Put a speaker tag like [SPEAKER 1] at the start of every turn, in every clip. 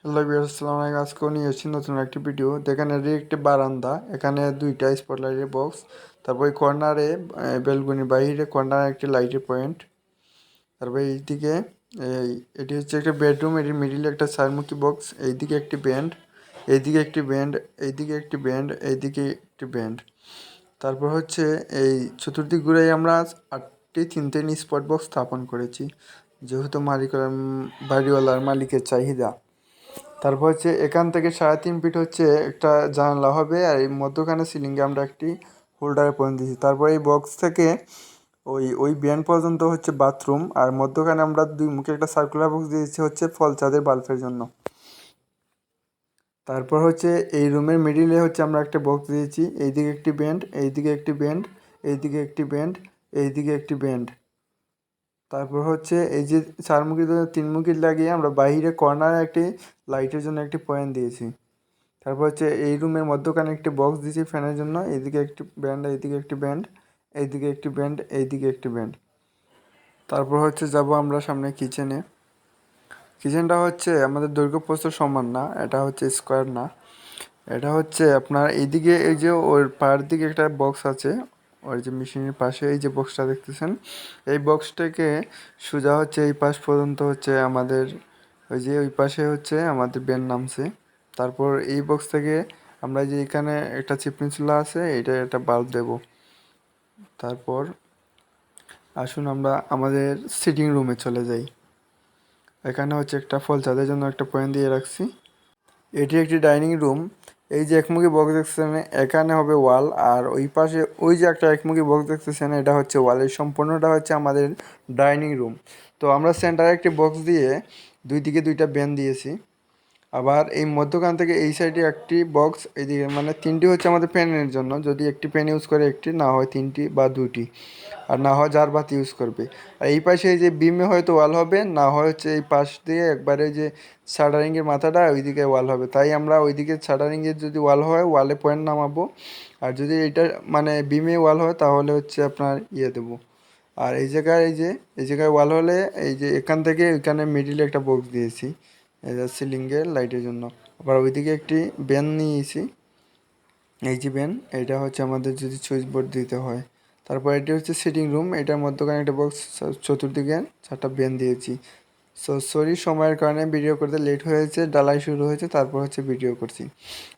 [SPEAKER 1] Hello viewers, আসসালামু আলাইকুম। আজকেও নিয়ে এসেছি নতুন একটি ভিডিও। দেখেন এটি একটি বারান্দা, এখানে দুইটা স্পটলাইটের বক্স, তারপর এই কর্নারে বেলকনি বাইরে কর্নারে একটি লাইটের পয়েন্ট, তারপর এইদিকে এই এটি হচ্ছে একটা বেডরুম, এটির মিডিলে একটা চারমুখী বক্স, এইদিকে একটি ব্যান্ড, এইদিকে একটি ব্যান্ড, এইদিকে একটি ব্যান্ড, এইদিকে একটি ব্যান্ড। তারপর হচ্ছে এই চতুর্দিক ঘুরে আমরা 8টি 3 স্পট বক্স স্থাপন করেছি, যেহেতু বাড়িওয়ালার মালিকের চাহিদা। তারপর হচ্ছে এখান থেকে 3.5 ফিট হচ্ছে একটা জানালা হবে, আর এই মধ্যখানে সিলিংয়ে আমরা একটি হোল্ডারে পয়েন্ট দিয়েছি। তারপর এই বক্স থেকে ওই ব্যান্ড পর্যন্ত হচ্ছে বাথরুম, আর মধ্যখানে আমরা 2 মুখে একটা সার্কুলার বক্স দিয়েছি হচ্ছে ফল ছাদের বাল্বের জন্য। তারপর হচ্ছে এই রুমের মিডিলে হচ্ছে আমরা একটা বক্স দিয়েছি, এইদিকে একটি ব্যান্ড, এইদিকে একটি ব্যান্ড, এইদিকে একটি ব্যান্ড, এইদিকে একটি ব্যান্ড। তারপর হচ্ছে এই যে 3 মুখী লাগিয়ে আমরা বাইরে কর্নারে একটি লাইটের জন্য একটি পয়েন্ট দিয়েছি। তারপর হচ্ছে এই রুমের মধ্যখানে একটি বক্স দিয়েছি ফ্যানের জন্য, এইদিকে একটি ব্যান্ড, এইদিকে একটি ব্যান্ড, এইদিকে একটি ব্যান্ড, এইদিকে একটি ব্যান্ড। তারপর হচ্ছে যাব আমরা সামনে কিচেনে। কিচেনটা হচ্ছে আমাদের দৈর্ঘ্য প্রস্থ সমান না, এটা হচ্ছে স্কোয়ার না, এটা হচ্ছে আপনার এইদিকে এই যে ওর পায়ের দিকে একটা বক্স আছে, ওই যে মেশিনের পাশে এই যে বক্সটা দেখতেছেন, এই বক্সটাকে সোজা হচ্ছে এই পাশ পর্যন্ত হচ্ছে আমাদের ওই যে ওই পাশে হচ্ছে আমাদের ব্যান্ড নামছে। তারপর এই বক্স থেকে আমরা যে এখানে একটা চিপনি চুলা আছে, এটা একটা বাল্ব দেব। তারপর আসুন আমরা আমাদের সিটিং রুমে চলে যাই। এখানে হচ্ছে একটা ফল ছাদের জন্য একটা পয়েন্ট দিয়ে রাখছি। এটি একটি ডাইনিং রুম। এই যে একমুখী বক্স দেখতেছেন, এখানে হবে ওয়াল, আর ওই পাশে ওই যে একটা একমুখী বক্স দেখতেছেন, এটা হচ্ছে ওয়াল। এই সম্পূর্ণটা হচ্ছে আমাদের ডাইনিং রুম। তো আমরা সেন্টারে একটি বক্স দিয়ে দুই দিকে দুইটা বেন দিয়েছি। আবার এই মধ্যখান থেকে এই সাইডে একটি বক্স, এইদিকে মানে 3টি হচ্ছে আমাদের প্যানের জন্য, যদি একটি প্যান ইউজ করে একটি, না হয় 3টি বা 2টি, আর না হয় জার বাতি ইউজ করবে। আর এই পাশে এই যে বিমে হয়তো ওয়াল হবে, না হয় হচ্ছে এই পাশ দিয়ে একবারে যে শাটারিংয়ের মাথাটা ওইদিকে ওয়াল হবে। তাই আমরা ওইদিকে শাটারিংয়ের যদি ওয়াল হয় ওয়ালে পয়েন্ট নামাবো, আর যদি এটা মানে বিমে ওয়াল হয় তাহলে হচ্ছে আপনার ইয়ে দেবো। আর এই জায়গায় ওয়াল হলে এই যে এখান থেকে এখানে মিডিলে একটা বক্স দিয়েছি সিলিংয়ের লাইটের জন্য। আবার ওইদিকে একটি ব্যান নিয়েছি, এই যে ব্যান, এটা হচ্ছে আমাদের যদি সুইচ বোর্ড দিতে হয়। তারপর এটি হচ্ছে সিটিং রুম, এটার মধ্যখানে একটা বক্স, চতুর্দিকে 4টা ব্যান দিয়েছি। সরি, সময়ের কারণে ভিডিও করতে লেট হয়েছে, ডালাই শুরু হয়েছে, তারপর হচ্ছে ভিডিও করছি।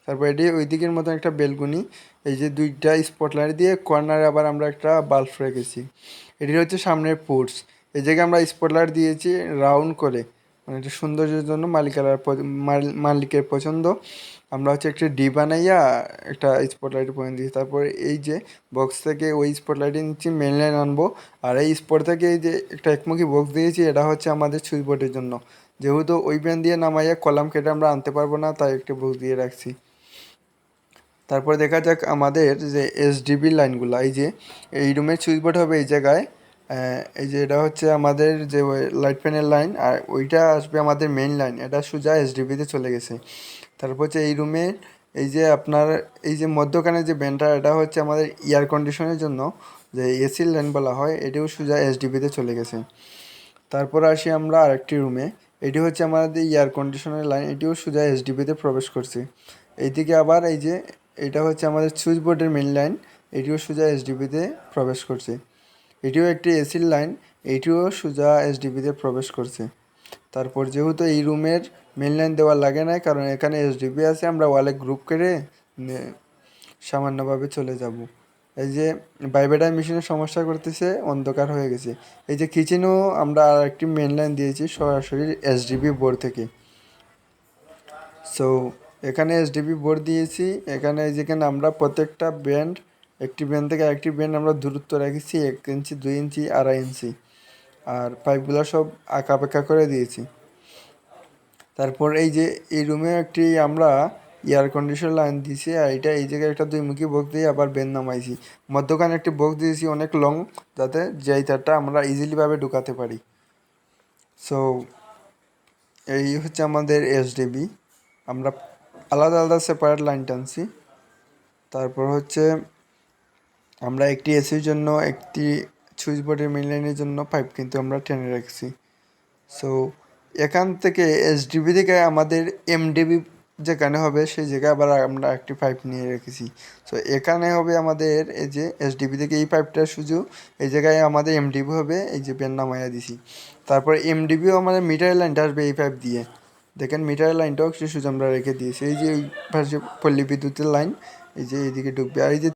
[SPEAKER 1] তারপর এটি ওই দিকের মতো একটা বেলকুনি, এই যে 2টা স্পটলাইট দিয়ে কর্নারে আবার আমরা একটা বাল্ব রেখেছি। এটি হচ্ছে সামনের পোর্টস। এই জায়গায় আমরা স্পটলাইট দিয়েছি রাউন্ড করে, মানে একটা সৌন্দর্যের জন্য মালিকের পছন্দ। আমরা হচ্ছে একটা ডি বানাইয়া একটা স্পটলাইট পয়েন্ট দিয়েছি। তারপর এই যে বক্স থেকে ওই স্পটলাইটে নিচ্ছি, মেন লাইন আনবো। আর এই স্পট থেকে এই যে একটা একমুখী বক্স দিয়েছি, এটা হচ্ছে আমাদের সুইচ বোর্ডের জন্য, যেহেতু ওই ব্যান্ড দিয়ে নামাইয়া কলাম কেটে আমরা আনতে পারবো না, তাই একটা বক্স দিয়ে রাখছি। তারপরে দেখা যাক আমাদের যে এসডিবি লাইনগুলো, এই যে এই রুমের সুইচ বোর্ড হবে এই জায়গায়। এই যে এটা হচ্ছে আমাদের যে লাইট প্যানেল লাইন, আর ওইটা আসবে আমাদের মেইন লাইন, এটা সোজা এসডিবিতে চলে গেছে। তারপর হচ্ছে এই রুমে এই যে আপনার এই যে মধ্যখানে যে ব্যান্ডটা, এটা হচ্ছে আমাদের এয়ার কন্ডিশনের জন্য, যে এসির লাইন বলা হয়, এটিও সোজা এসডিবিতে চলে গেছে। তারপর আসি আমরা আরেকটি রুমে, এটি হচ্ছে আমাদের এয়ার কন্ডিশনের লাইন, এটিও সোজা এসডিবিতে প্রবেশ করছে। এইদিকে আবার এই যে এটা হচ্ছে আমাদের সুইচ বোর্ডের মেন লাইন, এটিও সোজা এসডিবিতে প্রবেশ করছে। এটিও একটি এসির লাইন, এটিও সোজা এসডিবিতে প্রবেশ করছে। তারপর যেহেতু এই রুমের মেন লাইন দেওয়া লাগে না, কারণ এখানে এসডিবি আছে, আমরা ওয়ালে গ্রুপ করে সামান্যভাবে চলে যাব। এই যে ভাইব্রেটার মেশিনের সমস্যা করতেছে, অন্ধকার হয়ে গেছে। এই যে কিচেনেও আমরা আর একটি মেন লাইন দিয়েছি সরাসরি এসডিবি বোর্ড থেকে। সো এখানে এসডিবি বোর্ড দিয়েছি, এখানে যেখানে আমরা প্রত্যেকটা ব্যান্ড, একটি ব্যান্ড থেকে আরেকটি ব্যান্ড আমরা দূরত্ব রেখেছি 1 ইঞ্চি, 2 ইঞ্চি, 2.5 ইঞ্চি, আর পাইপগুলো সব আঁকা পাকা করে দিয়েছি। তারপর এই যে এই রুমে একটি আমরা এয়ার কন্ডিশন লাইন দিয়েছি, আর এটা এই জায়গায় একটা 2 মুখী বক্স দিয়ে আবার বেন নামাইছি। মধ্যখানে একটি বক্স দিয়েছি অনেক লং, যাতে যেই তারটা আমরা ইজিলিভাবে ঢুকাতে পারি। সো এই হচ্ছে আমাদের এসডিবি, আমরা আলাদা আলাদা সেপারেট লাইন টানছি। তারপর হচ্ছে আমরা একটি এসির জন্য, একটি সুইচ বোর্ডের মেন লাইনের জন্য পাইপ কিন্তু আমরা টেনে রাখছি। সো এখান থেকে এসডিবি থেকে আমাদের এমডিবি যেখানে হবে সেই জায়গায় আবার আমরা একটি পাইপ নিয়ে রেখেছি। সো এখানে হবে আমাদের এই যে এসডিবি থেকে এই পাইপটা সুযোগ, এই জায়গায় আমাদের এমডিবি হবে, এই যে পেন নামাইয়া দিছি। তারপর এমডিবিও আমাদের মিটারের লাইনটা আসবে এই পাইপ দিয়ে। দেখেন মিটারের লাইনটাও কিছু সুযোগ আমরা রেখে দিয়েছি, এই যে ওই পাশে পল্লী বিদ্যুতের লাইন, এই যে এইদিকে ঢুকবে। আর এই যে